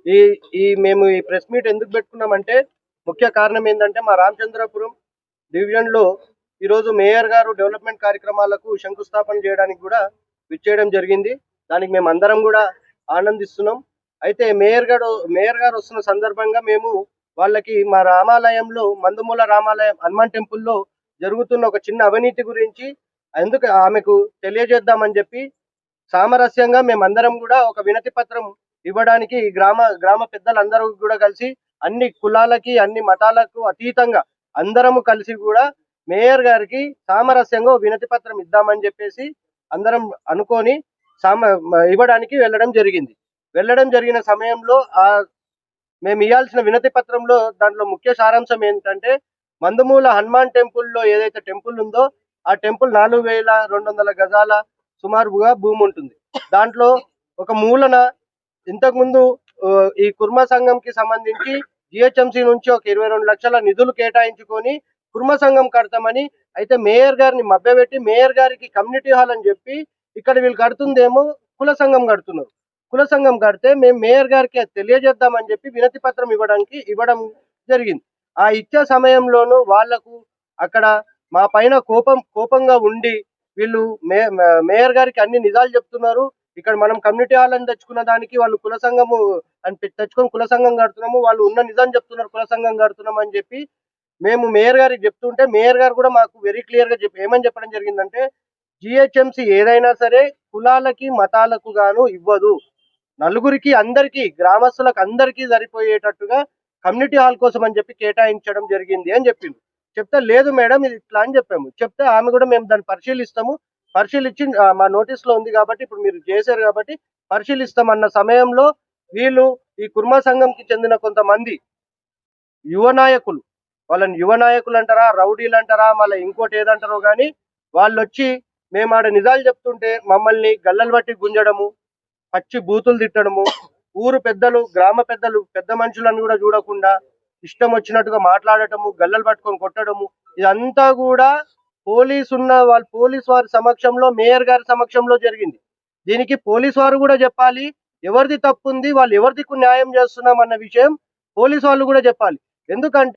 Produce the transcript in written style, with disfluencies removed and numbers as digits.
ఈ మేము ఈ ప్రెస్ మీట్ ఎందుకు పెట్టుకున్నామంటే ముఖ్య కారణం ఏంటంటే మా రామచంద్రపురం డివిజన్లో ఈరోజు మేయర్ గారు డెవలప్మెంట్ కార్యక్రమాలకు శంకుస్థాపన చేయడానికి కూడా విచ్చేయడం జరిగింది. దానికి మేము అందరం కూడా ఆనందిస్తున్నాం. అయితే మేయర్ గారు వస్తున్న సందర్భంగా మేము వాళ్ళకి మా రామాలయంలో మందుమూల రామాలయం హనుమాన్ టెంపుల్లో జరుగుతున్న ఒక చిన్న అవినీతి గురించి ఎందుకు ఆమెకు తెలియజేద్దామని చెప్పి సామరస్యంగా మేమందరం కూడా ఒక వినతి పత్రం ఇవ్వడానికి గ్రామ పెద్దలందరూ కూడా కలిసి అన్ని కులాలకి అన్ని మతాలకు అతీతంగా అందరము కలిసి కూడా మేయర్ గారికి సామరస్యంగా వినతి పత్రం ఇద్దామని చెప్పేసి అందరం అనుకొని ఇవ్వడానికి వెళ్ళడం జరిగిన సమయంలో మేము ఇవ్వాల్సిన వినతి పత్రంలో దాంట్లో ముఖ్య సారాంశం ఏంటంటే మందుమూల హనుమాన్ టెంపుల్లో ఏదైతే టెంపుల్ ఉందో ఆ టెంపుల్ 4200 గజాల సుమారుగా భూమి ఉంటుంది. దాంట్లో ఒక మూలన ఇంతకుముందు ఈ కుర్మ సంఘంకి సంబంధించి జిహెచ్ఎంసి నుంచి ఒక 22 లక్షల నిధులు కేటాయించుకొని కుర్మ సంఘం కడతామని, అయితే మేయర్ గారిని మభ్యపెట్టి మేయర్ గారికి కమ్యూనిటీ హాల్ అని చెప్పి ఇక్కడ వీళ్ళు కడుతుందేమో కుల సంఘం కడుతున్నారు. కుల సంఘం కడితే మేము మేయర్ గారికి తెలియజేద్దామని చెప్పి వినతి పత్రం ఇవ్వడం జరిగింది. ఆ ఇచ్చే సమయంలోనూ వాళ్లకు అక్కడ మా పైన కోపంగా ఉండి వీళ్ళు మేయర్ గారికి అన్ని నిజాలు చెప్తున్నారు. ఇక్కడ మనం కమ్యూనిటీ హాల్ అని తెచ్చుకున్న దానికి వాళ్ళు కుల సంఘము అని తెచ్చుకొని కుల సంఘం కడుతున్నాము, వాళ్ళు ఉన్న నిజం చెప్తున్నారు కుల సంఘం కడుతున్నాం అని చెప్పి మేము మేయర్ గారికి చెప్తుంటే మేయర్ గారు కూడా మాకు వెరీ క్లియర్ గా ఏమని చెప్పడం జరిగిందంటే జిహెచ్ఎంసి ఏదైనా సరే కులాలకి మతాలకు గాను ఇవ్వదు, నలుగురికి అందరికీ గ్రామస్తులకు అందరికీ సరిపోయేటట్టుగా కమ్యూనిటీ హాల్ కోసం అని చెప్పి కేటాయించడం జరిగింది అని చెప్పింది. చెప్తే లేదు మేడం ఇది ఇట్లా అని చెప్పాము. చెప్తే ఆమె కూడా మేము దాన్ని పరిశీలించి మా నోటీస్లో ఉంది కాబట్టి ఇప్పుడు మీరు చేశారు కాబట్టి పరిశీలిస్తామన్న సమయంలో వీళ్ళు ఈ కుర్మ సంఘంకి చెందిన కొంతమంది యువ నాయకులు, వాళ్ళని యువ నాయకులు అంటారా రౌడీలు అంటారా మళ్ళీ ఇంకోటి ఏదంటారో కానీ వాళ్ళు వచ్చి మేము ఆడ నిజాలు చెప్తుంటే మమ్మల్ని గల్లలు బట్టి గుంజడము, పచ్చి బూతులు తిట్టడము, ఊరు పెద్దలు గ్రామ పెద్దలు పెద్ద మనుషులను కూడా చూడకుండా ఇష్టం వచ్చినట్టుగా మాట్లాడటము, గల్లలు పట్టుకొని కొట్టడము, ఇదంతా కూడా పోలీస్ వారి సమక్షంలో మేయర్ గారి సమక్షంలో జరిగింది. దీనికి పోలీస్ వారు కూడా చెప్పాలి ఎవరిది తప్పు ఉంది, వాళ్ళు ఎవరికి న్యాయం చేస్తున్నాం అన్న విషయం పోలీసు వాళ్ళు కూడా చెప్పాలి. ఎందుకంటే